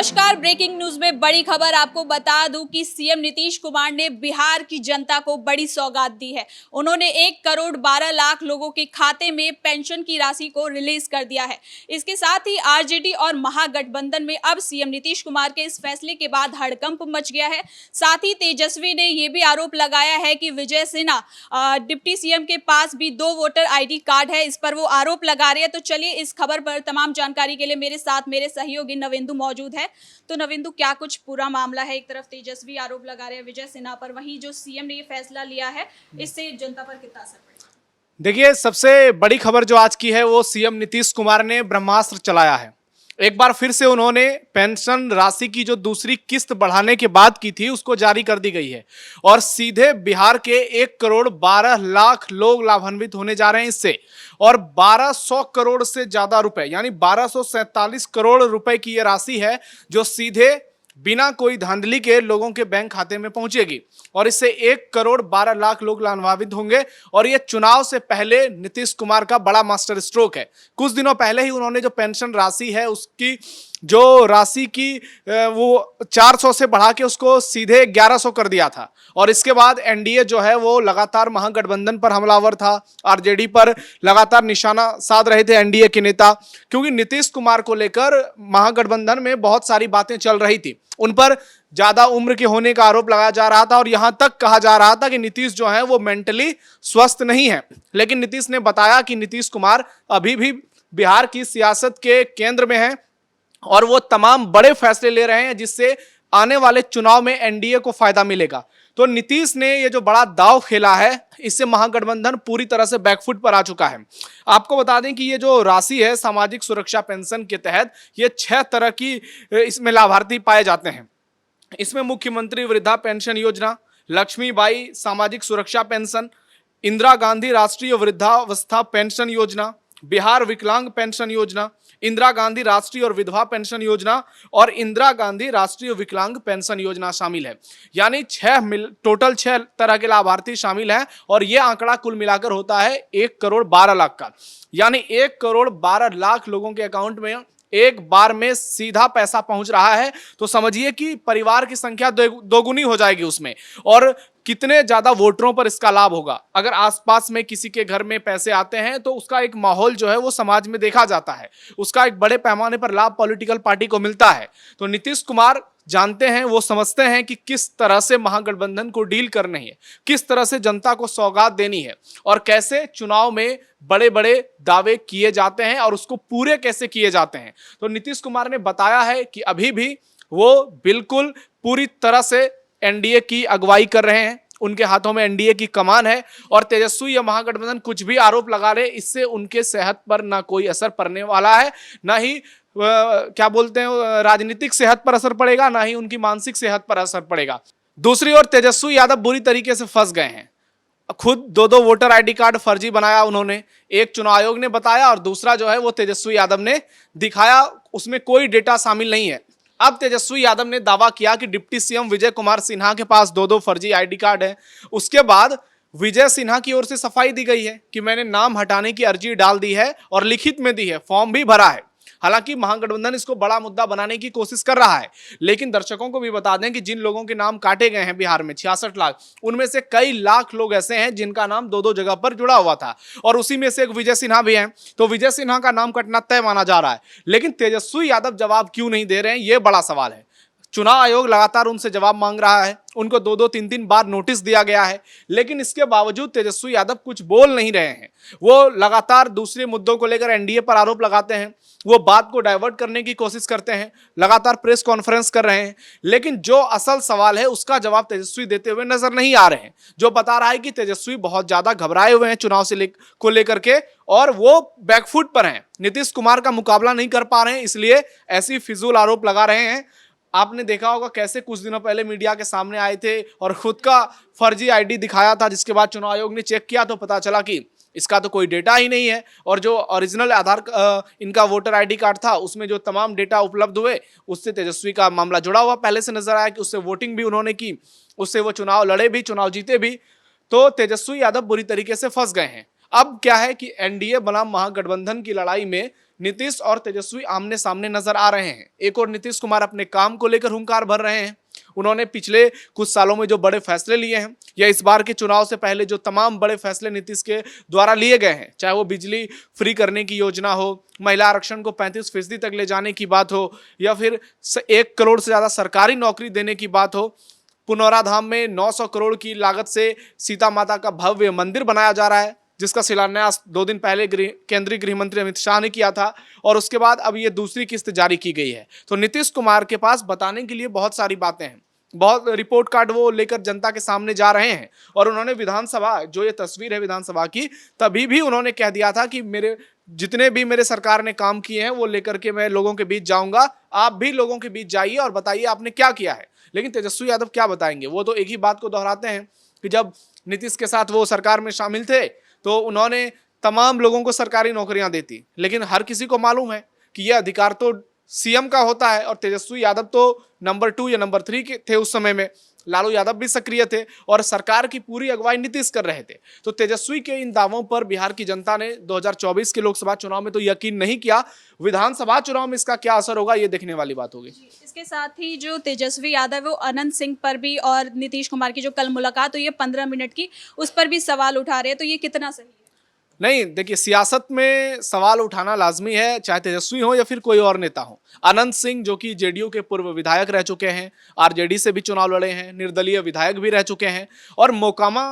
नमस्कार। Breaking news में बड़ी खबर आपको बता दूं कि सीएम नीतीश कुमार ने बिहार की जनता को बड़ी सौगात दी है। उन्होंने 1,12,00,000 लोगों के खाते में पेंशन की राशि को रिलीज कर दिया है। इसके साथ ही आरजेडी और महागठबंधन में अब सीएम नीतीश कुमार के इस फैसले के बाद हड़कंप मच गया है। साथ ही तेजस्वी ने यह भी आरोप लगाया है कि विजय सिन्हा डिप्टी सीएम के पास भी 2 वोटर आईडी कार्ड है। इस पर वो आरोप लगा रहे हैं। तो चलिए इस खबर पर तमाम जानकारी के लिए मेरे साथ मेरे सहयोगी नवेंदु मौजूद है। तो नवेंदु, क्या कुछ पूरा मामला है? एक तरफ तेजस्वी आरोप लगा रहे हैं विजय सिन्हा पर, वहीं जो सीएम ने ये फैसला लिया है इससे जनता पर कितना असर पड़ेगा? देखिए, सबसे बड़ी खबर जो आज की है वो सीएम नीतीश कुमार ने ब्रह्मास्त्र चलाया है। एक बार फिर से उन्होंने पेंशन राशि की जो दूसरी किस्त बढ़ाने के बाद की थी उसको जारी कर दी गई है और सीधे बिहार के 1,12,00,000 लोग लाभान्वित होने जा रहे हैं इससे। और 1,200 करोड़ से ज्यादा रुपए यानी 1,247 करोड़ रुपए की यह राशि है जो सीधे बिना कोई धांधली के लोगों के बैंक खाते में पहुंचेगी और इससे 1,12,00,000 लोग लाभान्वित होंगे। और यह चुनाव से पहले नीतीश कुमार का बड़ा मास्टर स्ट्रोक है। कुछ दिनों पहले ही उन्होंने जो पेंशन राशि है उसकी जो राशि की वो 400 से बढ़ा के उसको सीधे 1,100 कर दिया था। और इसके बाद एनडीए जो है वो लगातार महागठबंधन पर हमलावर था, आरजेडी पर लगातार निशाना साध रहे थे एनडीए के नेता, क्योंकि नीतीश कुमार को लेकर महागठबंधन में बहुत सारी बातें चल रही थी। उन पर ज्यादा उम्र के होने का आरोप लगाया जा रहा था और यहां तक कहा जा रहा था कि नीतीश जो है वो मेंटली स्वस्थ नहीं है। लेकिन नीतीश ने बताया कि नीतीश कुमार अभी भी बिहार की सियासत के केंद्र में है और वो तमाम बड़े फैसले ले रहे हैं जिससे आने वाले चुनाव में एनडीए को फायदा मिलेगा। तो नीतीश ने ये जो बड़ा दांव खेला है इससे महागठबंधन पूरी तरह से बैकफुट पर आ चुका है। आपको बता दें कि ये जो राशि है सामाजिक सुरक्षा पेंशन के तहत ये 6 तरह की इसमें लाभार्थी पाए जाते हैं। इसमें मुख्यमंत्री वृद्धा पेंशन योजना, लक्ष्मीबाई सामाजिक सुरक्षा पेंशन, इंदिरा गांधी राष्ट्रीय वृद्धावस्था पेंशन योजना, बिहार विकलांग पेंशन योजना, इंदिरा गांधी राष्ट्रीय और विधवा पेंशन योजना और इंदिरा गांधी राष्ट्रीय विकलांग पेंशन योजना शामिल है। यानी टोटल 6 तरह के लाभार्थी शामिल हैं और यह आंकड़ा कुल मिलाकर होता है 1,12,00,000 का। यानी 1,12,00,000 लोगों के अकाउंट में एक बार में सीधा पैसा पहुंच रहा है। तो समझिए कि परिवार की संख्या दोगुनी हो जाएगी उसमें और कितने ज्यादा वोटरों पर इसका लाभ होगा। अगर आसपास में किसी के घर में पैसे आते हैं तो उसका एक माहौल जो है वो समाज में देखा जाता है, उसका एक बड़े पैमाने पर लाभ पॉलिटिकल पार्टी को मिलता है। तो नीतीश कुमार जानते हैं, वो समझते हैं कि किस तरह से महागठबंधन को डील करनी है, किस तरह से जनता को सौगात देनी है और कैसे चुनाव में बड़े बड़े दावे किए जाते हैं और उसको पूरे कैसे किए जाते हैं। तो नीतीश कुमार ने बताया है कि अभी भी वो बिल्कुल पूरी तरह से एनडीए की अगुवाई कर रहे हैं, उनके हाथों में एनडीए की कमान है और तेजस्वी या महागठबंधन कुछ भी आरोप लगा रहे इससे उनके सेहत पर ना कोई असर पड़ने वाला है, ना ही क्या बोलते हैं राजनीतिक सेहत पर असर पड़ेगा, ना ही उनकी मानसिक सेहत पर असर पड़ेगा। दूसरी ओर तेजस्वी यादव बुरी तरीके से फंस गए हैं। खुद 2 वोटर आईडी कार्ड फर्जी बनाया उन्होंने, एक चुनाव आयोग ने बताया और दूसरा जो है वो तेजस्वी यादव ने दिखाया, उसमें कोई डेटा शामिल नहीं है। अब तेजस्वी यादव ने दावा किया कि डिप्टी सीएम विजय कुमार सिन्हा के पास 2 फर्जी आईडी कार्ड है। उसके बाद विजय सिन्हा की ओर से सफाई दी गई है कि मैंने नाम हटाने की अर्जी डाल दी है और लिखित में दी है, फॉर्म भी भरा है। हालांकि महागठबंधन इसको बड़ा मुद्दा बनाने की कोशिश कर रहा है, लेकिन दर्शकों को भी बता दें कि जिन लोगों के नाम काटे गए हैं बिहार में 66 लाख, उनमें से कई लाख लोग ऐसे हैं जिनका नाम 2 जगह पर जुड़ा हुआ था और उसी में से एक विजय सिन्हा भी हैं। तो विजय सिन्हा का नाम कटना तय माना जा रहा है। लेकिन तेजस्वी यादव जवाब क्यों नहीं दे रहे हैं, यह बड़ा सवाल है। चुनाव आयोग लगातार उनसे जवाब मांग रहा है, उनको 2-3 बार नोटिस दिया गया है, लेकिन इसके बावजूद तेजस्वी यादव कुछ बोल नहीं रहे हैं। वो लगातार दूसरे मुद्दों को लेकर एनडीए पर आरोप लगाते हैं, वो बात को डाइवर्ट करने की कोशिश करते हैं, लगातार प्रेस कॉन्फ्रेंस कर रहे हैं, लेकिन जो असल सवाल है उसका जवाब तेजस्वी देते हुए नजर नहीं आ रहे हैं, जो बता रहा है कि तेजस्वी बहुत ज्यादा घबराए हुए हैं चुनाव से को लेकर के और वो बैकफुट पर हैं, नीतीश कुमार का मुकाबला नहीं कर पा रहे हैं, इसलिए ऐसी फिजूल आरोप लगा रहे हैं। आपने देखा होगा कैसे कुछ दिनों पहले मीडिया के सामने आए थे और खुद का फर्जी आईडी दिखाया था, जिसके बाद चुनाव आयोग ने चेक किया तो पता चला कि इसका तो कोई डेटा ही नहीं है और जो ओरिजिनल इनका वोटर आईडी कार्ड था उसमें जो तमाम डेटा उपलब्ध हुए उससे तेजस्वी का मामला जुड़ा हुआ पहले से नजर आया कि उससे वोटिंग भी उन्होंने की, उससे वो चुनाव लड़े भी, चुनाव जीते भी। तो तेजस्वी यादव बुरी तरीके से फंस गए हैं। अब क्या है कि एनडीए बनाम महागठबंधन की लड़ाई में नीतीश और तेजस्वी आमने सामने नजर आ रहे हैं। एक और नीतीश कुमार अपने काम को लेकर हुंकार भर रहे हैं। उन्होंने पिछले कुछ सालों में जो बड़े फैसले लिए हैं या इस बार के चुनाव से पहले जो तमाम बड़े फैसले नीतीश के द्वारा लिए गए हैं, चाहे वो बिजली फ्री करने की योजना हो, महिला आरक्षण को 35% तक ले जाने की बात हो, या फिर 1 करोड़ से ज्यादा सरकारी नौकरी देने की बात हो, पुनौरा धाम में 900 करोड़ की लागत से सीता माता का भव्य मंदिर बनाया जा रहा है, जिसका शिलान्यास 2 दिन पहले केंद्रीय गृह मंत्री अमित शाह ने किया था, और उसके बाद अब ये दूसरी किस्त जारी की गई है। तो नीतीश कुमार के पास बताने के लिए बहुत सारी बातें हैं, बहुत रिपोर्ट कार्ड वो लेकर जनता के सामने जा रहे हैं। और उन्होंने विधानसभा, जो ये तस्वीर है विधानसभा की, तभी भी उन्होंने कह दिया था कि मेरे जितने भी मेरे सरकार ने काम किए हैं वो लेकर के मैं लोगों के बीच जाऊंगा, आप भी लोगों के बीच जाइए और बताइए आपने क्या किया है। लेकिन तेजस्वी यादव क्या बताएंगे? वो तो एक ही बात को दोहराते हैं कि जब नीतीश के साथ वो सरकार में शामिल थे तो उन्होंने तमाम लोगों को सरकारी नौकरियां दी थी, लेकिन हर किसी को मालूम है कि यह अधिकार तो सीएम का होता है, और तेजस्वी यादव तो नंबर 2 या नंबर 3 के थे उस समय में। लालू यादव भी सक्रिय थे और सरकार की पूरी अगुवाई नीतीश कर रहे थे। तो तेजस्वी के इन दावों पर बिहार की जनता ने 2024 के लोकसभा चुनाव में तो यकीन नहीं किया। विधानसभा चुनाव में इसका क्या असर होगा, ये देखने वाली बात होगी। इसके साथ ही जो तेजस्वी यादव है वो अनंत सिंह पर भी और नीतीश कुमार की जो कल मुलाकात हुई है 15 मिनट की, उस पर भी सवाल उठा रहे हैं, तो ये कितना सही है? नहीं, देखिए, सियासत में सवाल उठाना लाजमी है, चाहे तेजस्वी हो या फिर कोई और नेता हो। अनंत सिंह जो कि जेडीयू के पूर्व विधायक रह चुके हैं, आरजेडी से भी चुनाव लड़े हैं, निर्दलीय विधायक भी रह चुके हैं, और मोकामा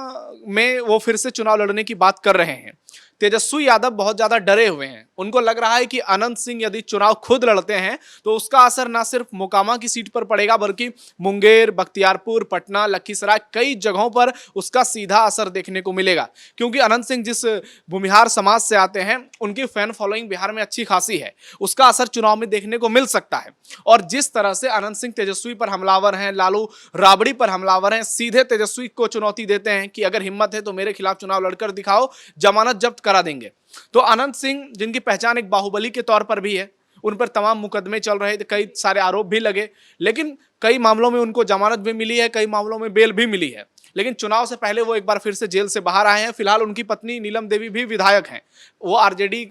में वो फिर से चुनाव लड़ने की बात कर रहे हैं। तेजस्वी यादव बहुत ज्यादा डरे हुए हैं। उनको लग रहा है कि अनंत सिंह यदि चुनाव खुद लड़ते हैं तो उसका असर ना सिर्फ मोकामा की सीट पर पड़ेगा, बल्कि मुंगेर, बख्तियारपुर, पटना, लखीसराय, कई जगहों पर उसका सीधा असर देखने को मिलेगा। क्योंकि अनंत सिंह जिस भूमिहार समाज से आते हैं, उनकी फैन फॉलोइंग बिहार में अच्छी खासी है, उसका असर चुनाव में देखने को मिल सकता है। और जिस तरह से अनंत सिंह तेजस्वी पर हमलावर हैं, लालू राबड़ी पर हमलावर हैं, सीधे तेजस्वी को चुनौती देते हैं कि अगर हिम्मत है तो मेरे खिलाफ चुनाव लड़कर दिखाओ, जमानत जब्त करा देंगे। तो अनंत सिंह, जिनकी पहचान एक बाहुबली के तौर पर भी है, उन पर तमाम मुकदमे चल रहे थे, कई सारे आरोप भी लगे, लेकिन कई मामलों में उनको जमानत भी मिली है, कई मामलों में बेल भी मिली है। लेकिन चुनाव से पहले वो एक बार फिर से जेल से बाहर आए हैं। फिलहाल उनकी पत्नी नीलम देवी भी विधायक हैं। वो आरजेडी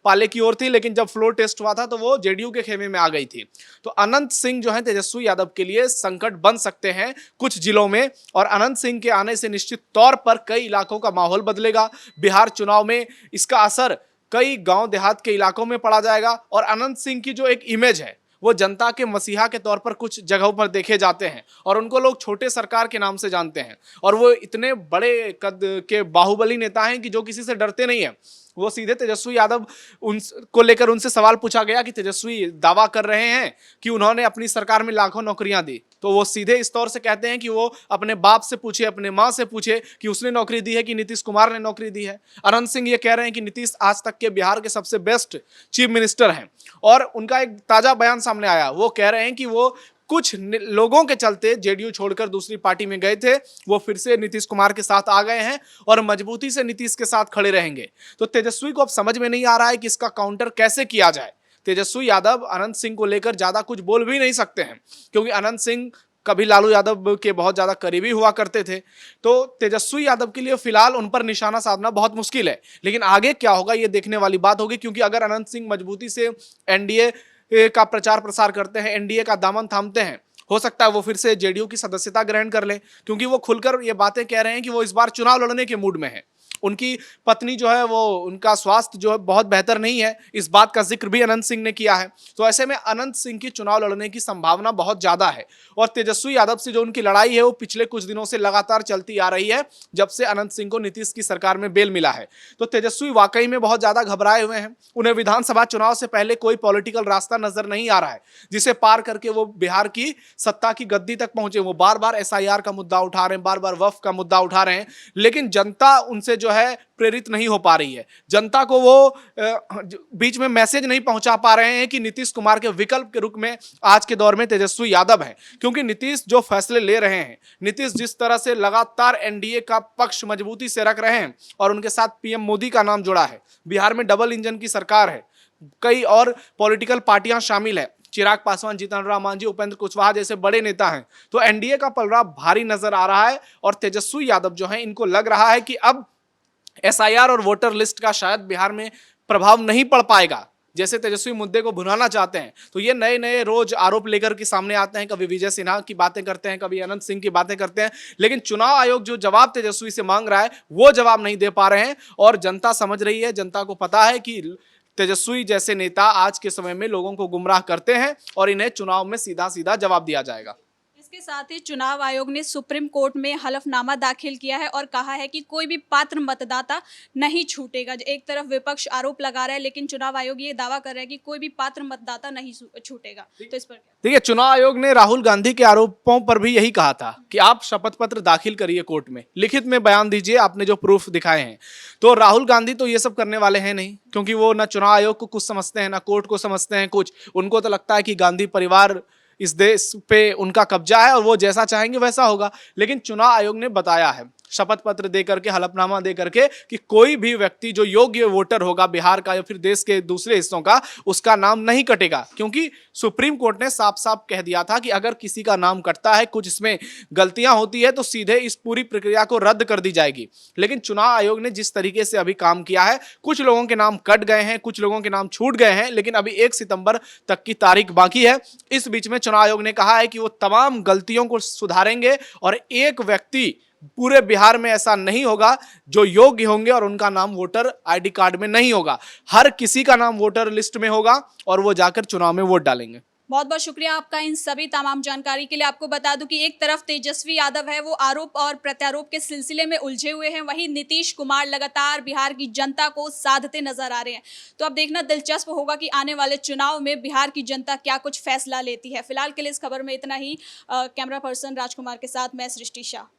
पाले की ओर थी, लेकिन जब फ्लोर टेस्ट हुआ था तो वो जेडीयू के खेमे में आ गई थी। तो अनंत सिंह जो है तेजस्वी यादव के लिए संकट बन सकते हैं कुछ जिलों में, और अनंत सिंह के आने से निश्चित तौर पर कई इलाकों का माहौल बदलेगा। बिहार चुनाव में इसका असर कई गांव देहात के इलाकों में पड़ा जाएगा, और अनंत सिंह की जो एक इमेज है वो जनता के मसीहा के तौर पर कुछ जगहों पर देखे जाते हैं, और उनको लोग छोटे सरकार के नाम से जानते हैं। और वो इतने बड़े कद के बाहुबली नेता हैं कि जो किसी से डरते नहीं है। वो सीधे तेजस्वी यादव उनको लेकर उनसे सवाल पूछा गया कि तेजस्वी दावा कर रहे हैं कि उन्होंने अपनी सरकार में लाखों नौकरियां दी, तो वो सीधे इस तौर से कहते हैं कि वो अपने बाप से पूछे, अपने माँ से पूछे कि उसने नौकरी दी है कि नीतीश कुमार ने नौकरी दी है। अनंत सिंह ये कह रहे हैं कि नीतीश आज तक के बिहार के सबसे बेस्ट चीफ मिनिस्टर हैं, और उनका एक ताजा बयान सामने आया। वो कह रहे हैं कि वो कुछ लोगों के चलते जेडीयू छोड़कर दूसरी पार्टी में गए थे, वो फिर से नीतीश कुमार के साथ आ गए हैं और मजबूती से नीतीश के साथ खड़े रहेंगे। तो तेजस्वी को अब समझ में नहीं आ रहा है कि इसका काउंटर कैसे किया जाए। तेजस्वी यादव अनंत सिंह को लेकर ज्यादा कुछ बोल भी नहीं सकते हैं, क्योंकि अनंत सिंह कभी लालू यादव के बहुत ज्यादा करीबी हुआ करते थे। तो तेजस्वी यादव के लिए फिलहाल उन पर निशाना साधना बहुत मुश्किल है, लेकिन आगे क्या होगा ये देखने वाली बात होगी। क्योंकि अगर अनंत सिंह मजबूती से एनडीए का प्रचार प्रसार करते हैं, एनडीए का दामन थामते हैं, हो सकता है वो फिर से जेडीयू की सदस्यता ग्रहण कर लें, क्योंकि वो खुलकर ये बातें कह रहे हैं कि वो इस बार चुनाव लड़ने के मूड में है। उनकी पत्नी जो है वो, उनका स्वास्थ्य जो है बहुत बेहतर नहीं है, इस बात का जिक्र भी अनंत सिंह ने किया है। तो ऐसे में अनंत सिंह की चुनाव लड़ने की संभावना बहुत ज्यादा है। और तेजस्वी यादव से जो उनकी लड़ाई है वो पिछले कुछ दिनों से लगातार चलती आ रही है, जब से अनंत सिंह को नीतीश की सरकार में बेल मिला है। तो तेजस्वी वाकई में बहुत ज्यादा घबराए हुए हैं। उन्हें विधानसभा चुनाव से पहले कोई पॉलिटिकल रास्ता नजर नहीं आ रहा है जिसे पार करके वो बिहार की सत्ता की गद्दी तक पहुंचे। वो बार बार एसआईआर का मुद्दा उठा रहे हैं, बार बार वक्फ का मुद्दा उठा रहे हैं, लेकिन जनता उनसे जो है प्रेरित नहीं हो पा रही है। जनता को वो बीच में मैसेज नहीं पहुंचा पा रहे हैं कि नीतीश कुमार के विकल्प के रूप में आज के दौर में तेजस्वी यादव हैं। क्योंकि नीतीश जो फैसले ले रहे हैं, नीतीश जिस तरह से लगातार एनडीए का पक्ष मजबूती से रख रहे हैं, और उनके साथ पीएम मोदी का नाम जुड़ा है, बिहार में डबल इंजन की सरकार है, कई और पॉलिटिकल पार्टियां शामिल है, चिराग पासवान, जीतन राम मांझी, उपेंद्र कुशवाहा जैसे बड़े नेता हैं। तो एनडीए का पलड़ा भारी नजर आ रहा है, और तेजस्वी यादव जो है इनको लग रहा है कि अब एसआईआर और वोटर लिस्ट का शायद बिहार में प्रभाव नहीं पड़ पाएगा। जैसे तेजस्वी मुद्दे को भुनाना चाहते हैं, तो ये नए नए रोज आरोप लेकर के सामने आते हैं। कभी विजय सिन्हा की बातें करते हैं, कभी अनंत सिंह की बातें करते हैं, लेकिन चुनाव आयोग जो जवाब तेजस्वी से मांग रहा है वो जवाब नहीं दे पा रहे हैं। और जनता समझ रही है, जनता को पता है कि तेजस्वी जैसे नेता आज के समय में लोगों को गुमराह करते हैं और इन्हें चुनाव में सीधा सीधा जवाब दिया जाएगा। इसके साथ ही चुनाव आयोग ने सुप्रीम कोर्ट में हलफनामा दाखिल किया है और कहा है कि कोई भी पात्र मतदाता नहीं छूटेगा। एक तरफ विपक्ष आरोप लगा रहा है, लेकिन चुनाव आयोग ये दावा कर रहा है कि कोई भी पात्र मतदाता नहीं छूटेगा। तो इस पर क्या? देखिए, चुनाव आयोग ने राहुल गांधी के आरोपों पर भी यही कहा था कि आप शपथ पत्र दाखिल करिए कोर्ट में, लिखित में बयान दीजिए, आपने जो प्रूफ दिखाए हैं। तो राहुल गांधी तो ये सब करने वाले हैं नहीं, क्योंकि वो ना चुनाव आयोग को कुछ समझते हैं, ना कोर्ट को समझते हैं कुछ। उनको तो लगता है कि गांधी परिवार इस देश पे उनका कब्जा है और वो जैसा चाहेंगे वैसा होगा। लेकिन चुनाव आयोग ने बताया है शपथ पत्र दे करके, हलफनामा दे करके, कि कोई भी व्यक्ति जो योग्य वोटर होगा बिहार का या फिर देश के दूसरे हिस्सों का, उसका नाम नहीं कटेगा। क्योंकि सुप्रीम कोर्ट ने साफ साफ कह दिया था कि अगर किसी का नाम कटता है, कुछ इसमें गलतियां होती है, तो सीधे इस पूरी प्रक्रिया को रद्द कर दी जाएगी। लेकिन चुनाव आयोग ने जिस तरीके से अभी काम किया है, कुछ लोगों के नाम कट गए हैं, कुछ लोगों के नाम छूट गए हैं, लेकिन अभी 1 सितंबर तक की तारीख बाकी है। इस बीच में चुनाव आयोग ने कहा है कि वो तमाम गलतियों को सुधारेंगे और एक व्यक्ति पूरे बिहार में ऐसा नहीं होगा जो योग्य होंगे और उनका नाम वोटर आईडी कार्ड में नहीं होगा। हर किसी का नाम वोटर लिस्ट में होगा और वो जाकर चुनाव में वोट डालेंगे। बहुत बहुत शुक्रिया आपका इन सभी तमाम जानकारी के लिए। आपको बता दूं कि एक तरफ तेजस्वी यादव है, वो आरोप और प्रत्यारोप के सिलसिले में उलझे हुए हैं, वहीं नीतीश कुमार लगातार बिहार की जनता को साधते नजर आ रहे हैं। तो अब देखना दिलचस्प होगा कि आने वाले चुनाव में बिहार की जनता क्या कुछ फैसला लेती है। फिलहाल के लिए इस खबर में इतना ही। कैमरा पर्सन राजकुमार के साथ मैं सृष्टि शाह।